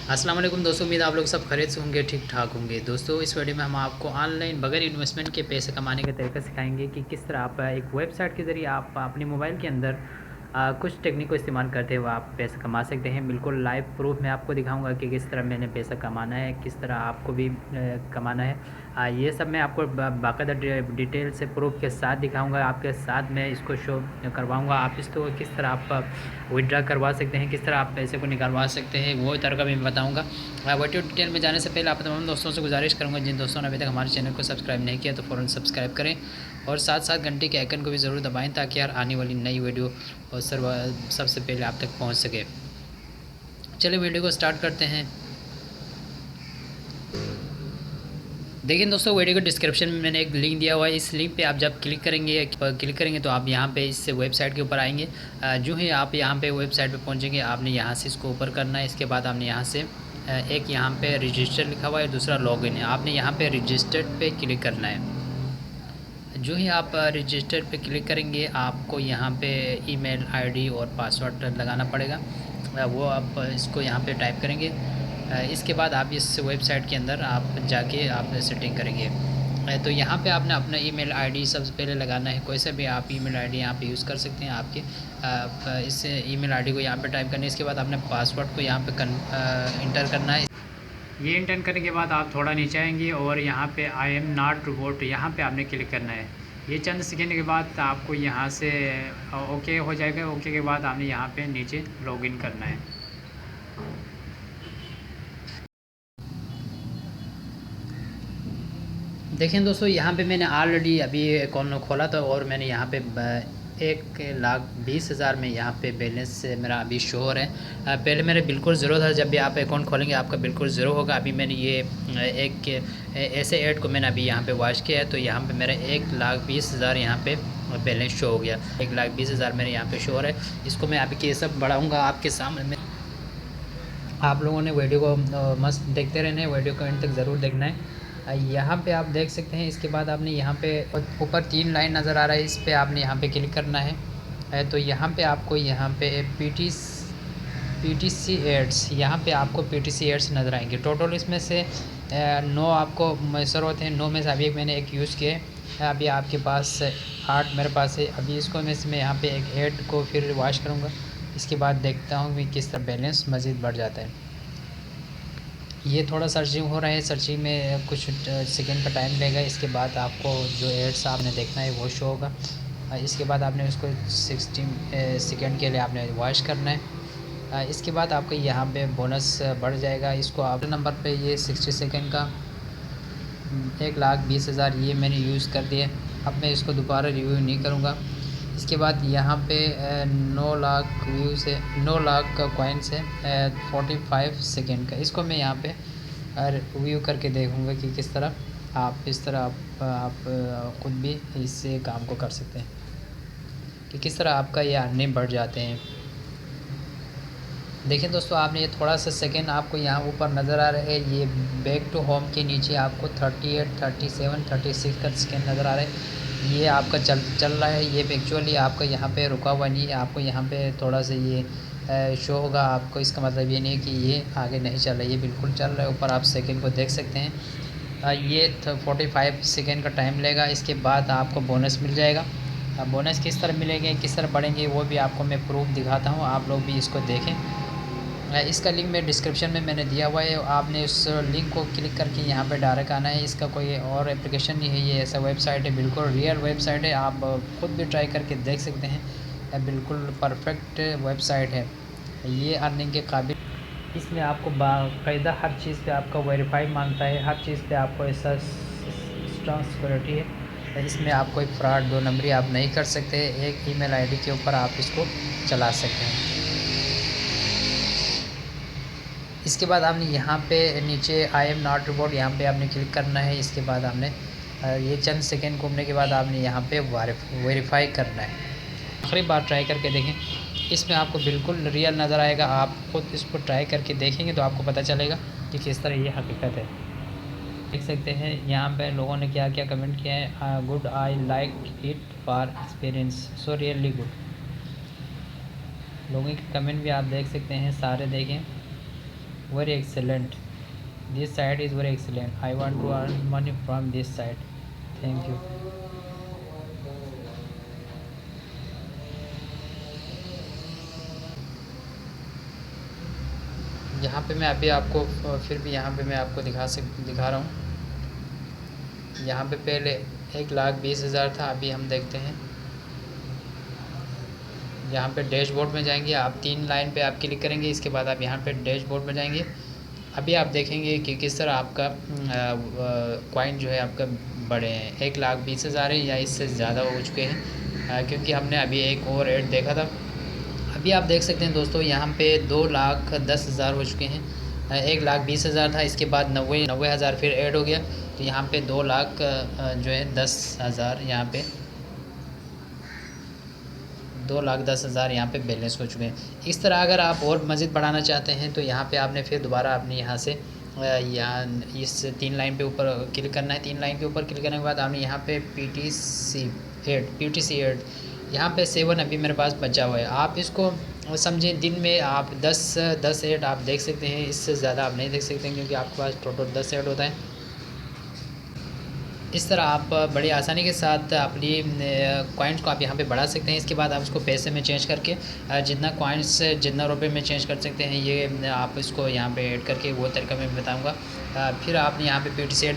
अस्सलाम वालेकुम दोस्तों, उम्मीद आप लोग सब खैरियत से होंगे, ठीक ठाक होंगे। दोस्तों इस वीडियो में हम आपको ऑनलाइन बगैर इन्वेस्टमेंट के पैसे कमाने का तरीका सिखाएंगे कि किस तरह आप एक वेबसाइट के ज़रिए आप अपने मोबाइल के अंदर कुछ टेक्निक को इस्तेमाल करते हुए आप पैसा कमा सकते हैं। बिल्कुल लाइव प्रूफ मैं आपको दिखाऊंगा कि किस तरह मैंने पैसा कमाना है, किस तरह आपको भी कमाना है। ये सब मैं आपको बाकायदा डिटेल से प्रूफ के साथ दिखाऊंगा, आपके साथ मैं इसको शो करवाऊंगा। आप इसको किस तरह आप विड्रा करवा सकते हैं, किस तरह आप पैसे को निकलवा सकते हैं, वो तरीका भी मैं बताऊँगा। वीडियो डिटेल में जाने से पहले आप तमाम दोस्तों से गुजारिश करूँगा, जिन दोस्तों ने अभी तक हमारे चैनल को सब्सक्राइब नहीं किया तो फ़ौरन सब्सक्राइब करें और साथ साथ घंटे के आइकन को भी ज़रूर दबाएं ताकि यार आने वाली नई वीडियो और सबसे पहले आप तक पहुँच सके। चलिए वीडियो को स्टार्ट करते हैं। देखिए दोस्तों, वीडियो के डिस्क्रिप्शन में मैंने एक लिंक दिया हुआ है। इस लिंक पे आप जब क्लिक करेंगे तो आप यहाँ पे इस वेबसाइट के ऊपर आएंगे। जो ही आप यहाँ पे वेबसाइट पे पहुँचेंगे, आपने यहाँ से इसको ऊपर करना है। इसके बाद आपने यहाँ से एक यहाँ पे रजिस्टर लिखा हुआ है, दूसरा लॉगिन है, आपने यहाँ पे रजिस्टर्ड पे क्लिक करना है। जो ही आप रजिस्टर पे क्लिक करेंगे, आपको यहाँ पे ईमेल आईडी और पासवर्ड लगाना पड़ेगा। वो आप इसको यहाँ पे टाइप करेंगे। इसके बाद आप इस वेबसाइट के अंदर आप जाके आप सेटिंग करेंगे। तो यहाँ पे आपने अपना ईमेल आईडी सबसे पहले लगाना है। कोई सा भी आप ईमेल आईडी यहाँ पे यूज़ कर सकते हैं आपके। इस ईमेल आईडी को यहाँ पे टाइप करना है। इसके बाद आपने पासवर्ड को यहाँ पे इंटर करना है। ये इंटर करने के बाद आप थोड़ा नीचे आएंगे और यहाँ पे आई एम नॉट रोबोट, यहाँ पे आपने क्लिक करना है। ये चंद सेकेंड के बाद आपको यहाँ से ओके हो जाएगा। ओके के बाद आपने यहाँ पे नीचे लॉगिन करना है। देखें दोस्तों, यहाँ पे मैंने ऑलरेडी अभी अकाउंट खोला था और मैंने यहाँ पे 1,20,000 में यहाँ पे बैलेंस मेरा अभी शो हो रहा है। पहले मेरे बिल्कुल ज़ीरो था। जब भी आप अकाउंट खोलेंगे आपका बिल्कुल ज़ीरो होगा। अभी मैंने ये एक ऐसे ऐड को मैंने अभी यहाँ पे वॉच किया है, तो यहाँ पे मेरा 1,20,000 यहाँ पे बैलेंस शो हो गया। 1,20,000 मेरे यहाँ पे शो हो रहा है। इसको मैं अभी कैसे बढ़ाऊँगा आपके सामने। आप लोगों ने वीडियो को मस्त देखते रहना है, वीडियो को एंड तक ज़रूर देखना है। यहाँ पे आप देख सकते हैं। इसके बाद आपने यहाँ पे ऊपर 3 लाइन नज़र आ रहा है, इस पे आपने यहाँ पे क्लिक करना है। तो यहाँ पे आपको यहाँ पे पीटीसी एड्स, यहाँ पे आपको पीटीसी एड्स नज़र आएंगे। टोटल इसमें से 9 आपको मैसर होते हैं। 9 में से अभी मैंने एक यूज़ किया है। अभी आपके पास 8 मेरे पास है। अभी इसको मैं यहाँ पे एक ऐड को फिर वॉश करूँगा। इसके बाद देखता हूँ कि किस तरह बैलेंस मज़ीद बढ़ जाता है। ये थोड़ा सर्चिंग हो रहा है, सर्चिंग में कुछ सेकंड का टाइम लेगा। इसके बाद आपको जो एड्स आपने देखना है वो शो होगा। इसके बाद आपने उसको 60 सेकंड के लिए आपने वॉच करना है। इसके बाद आपको यहाँ पे बोनस बढ़ जाएगा। इसको आप नंबर पे ये 60 सेकंड का 1,20,000 ये मैंने यूज़ कर दिया। अब मैं इसको दोबारा रिव्यू नहीं करूँगा। इसके बाद यहाँ पे 9 लाख व्यूज़ है, 9 लाख का कॉइन्स है 45 सेकेंड का। इसको मैं यहाँ पे रिव्यू करके देखूँगा कि किस तरह आप इस तरह आप खुद भी इससे काम को कर सकते हैं कि किस तरह आपका ये अर्निंग बढ़ जाते हैं। देखिए दोस्तों, आपने ये थोड़ा सा सेकंड आपको यहाँ ऊपर नज़र आ रहा है। ये बैक टू होम के नीचे आपको 38, 37, 36 का सेकंड नज़र आ रहा है। ये आपका चल रहा है। ये एक्चुअली आपका यहाँ पे रुका हुआ नहीं है। आपको यहाँ पे थोड़ा सा ये शो होगा आपको। इसका मतलब ये नहीं है कि ये आगे नहीं चल रहा है, ये बिल्कुल चल रहा है। ऊपर आप सेकंड को देख सकते हैं। ये 45 सेकंड का टाइम लेगा। इसके बाद आपको बोनस मिल जाएगा। बोनस किस तरह मिलेंगे, किस तरह बढ़ेंगे, वो भी आपको मैं प्रूफ दिखाता हूँ। आप लोग भी इसको देखें। इसका लिंक मैं डिस्क्रिप्शन में मैंने दिया हुआ है। आपने उस लिंक को क्लिक करके यहाँ पे डायरेक्ट आना है। इसका कोई और एप्लीकेशन नहीं है, ये ऐसा वेबसाइट है, बिल्कुल रियल वेबसाइट है। आप खुद भी ट्राई करके देख सकते हैं। बिल्कुल परफेक्ट वेबसाइट है, ये अर्निंग के काबिल। इसमें आपको बाकायदा हर चीज़ पे आपका वेरीफाई मांगता है, हर चीज़ पे आपको ऐसा स्ट्रॉन्ग सिक्योरिटी है। इसमें आप कोई फ्रॉड 2 नंबरी आप नहीं कर सकते। एक ईमेल आईडी के ऊपर आप इसको चला सकते हैं। इसके बाद आपने यहाँ पे नीचे आई एम नॉट रोबोट, यहाँ पे आपने क्लिक करना है। इसके बाद आपने ये चंद सेकंड घूमने के बाद आपने यहाँ पे वेरीफाई करना है। आखिरी बार ट्राई करके देखें, इसमें आपको बिल्कुल रियल नज़र आएगा। आप खुद इसको ट्राई करके देखेंगे तो आपको पता चलेगा कि किस तरह ये हकीकत है। देख सकते हैं यहाँ पे लोगों ने क्या क्या कमेंट किया है। Good, I like it for experience, so really good. लोगों के कमेंट भी आप देख सकते हैं, सारे देखें। very excellent. This side is very excellent. I want to earn money from this side. Thank you. यहाँ पे मैं अभी आपको फिर भी यहाँ पे मैं आपको दिखा रहा हूँ। यहाँ पे पहले 1,20,000 था, अभी हम देखते हैं। यहाँ पे डैशबोर्ड में जाएंगे आप, 3 लाइन पे आप क्लिक करेंगे, इसके बाद आप यहाँ पे डैशबोर्ड में जाएंगे। अभी आप देखेंगे कि किस तरह आपका कॉइन जो है आपका बढ़े हैं। 1,20,000 है या इससे ज़्यादा हो चुके हैं, क्योंकि हमने अभी एक और ऐड देखा था। अभी आप देख सकते हैं दोस्तों, यहाँ पे 2,10,000 हो चुके हैं। 1,20,000 था, इसके बाद 90,000 फिर ऐड हो गया, तो यहाँ पे 2,00,000 जो है 10,000 यहाँ पे 2,10,000 यहाँ पे बैलेंस हो चुके हैं। इस तरह अगर आप और मज़ीद बढ़ाना चाहते हैं तो यहाँ पे आपने फिर दोबारा आपने यहाँ से यहाँ इस 3 लाइन पे ऊपर क्लिक करना है। 3 लाइन के ऊपर क्लिक करने के बाद आपने यहाँ पे PTC ऐड यहाँ पे 7 अभी मेरे पास बचा हुआ है। आप इसको समझें, दिन में आप 10 ऐड आप देख सकते हैं, इससे ज़्यादा आप नहीं देख सकते हैं, क्योंकि आपके पास टोटल 10 ऐड होता है। इस तरह आप बड़ी आसानी के साथ अपनी कॉइन्स को आप यहाँ पे बढ़ा सकते हैं। इसके बाद आप इसको पैसे में चेंज करके जितना कॉइन्स जितना रुपए में चेंज कर सकते हैं, ये आप इसको यहाँ पे ऐड करके वो तरीका मैं बताऊँगा। फिर आपने यहाँ पे PTC ऐड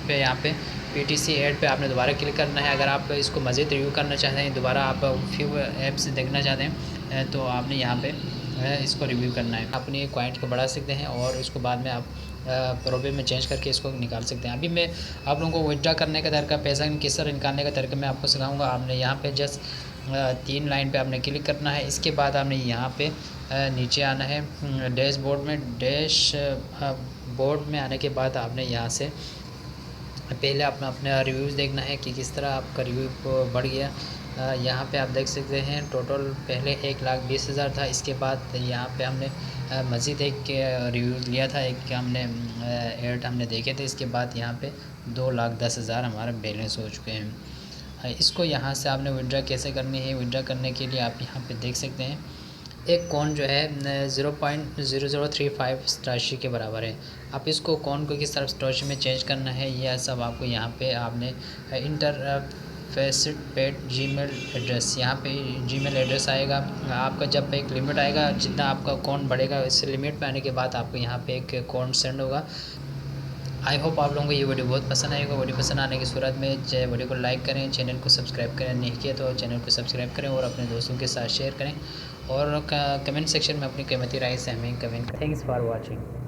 पे यहाँ पे PTC ऐड पे आपने दोबारा क्लिक करना है। अगर आप इसको मज़ीद रिव्यू करना चाहते हैं, दोबारा आप फ्यू ऐप्स देखना चाहते हैं, तो आपने यहाँ पे इसको रिव्यू करना है। अपनी कॉइन्स को बढ़ा सकते हैं और उसको बाद में आप रुपये में चेंज करके इसको निकाल सकते हैं। अभी मैं आप लोगों को विड्रा करने का तरीका, पैसा किस तरह निकालने का तरीका मैं आपको सिखाऊंगा। आपने यहाँ पे जस्ट 3 लाइन पे आपने क्लिक करना है। इसके बाद आपने यहाँ पे नीचे आना है डैशबोर्ड में आने के बाद आपने यहाँ से पहले अपने रिव्यूज़ देखना है कि किस तरह आपका रिव्यू बढ़ गया। यहाँ पे आप देख सकते हैं टोटल पहले 1,20,000 था, इसके बाद यहाँ पे हमने मज़ीद एक रिव्यू लिया था, एक हमने ऐड हमने देखे थे। इसके बाद यहाँ पे 2,10,000 हमारा बैलेंस हो चुके हैं। इसको यहाँ से आपने विड्रा कैसे करनी है, विड्रा करने के लिए आप यहाँ पे देख सकते हैं एक कॉइन जो है 0.0035 राशि के बराबर है। आप इसको कॉइन को किस तरफ स्टोरेज में चेंज करना है, यह सब आपको यहाँ पे आपने इंटरफेसिट पेड जीमेल एड्रेस, यहाँ पे जीमेल एड्रेस आएगा आपका। जब एक लिमिट आएगा, जितना आपका कॉइन बढ़ेगा, इस लिमिट पे आने के बाद आपको यहाँ पे एक कॉइन सेंड होगा। आई होप आप लोगों को ये वीडियो बहुत पसंद आएगा। वीडियो पसंद आने की सूरत में वीडियो को लाइक करें, चैनल को सब्सक्राइब करें, नहीं किया तो चैनल को सब्सक्राइब करें और अपने दोस्तों के साथ शेयर करें, और कमेंट सेक्शन में अपनी कीमती राय से हमें कमेंट करें। Thanks for watching.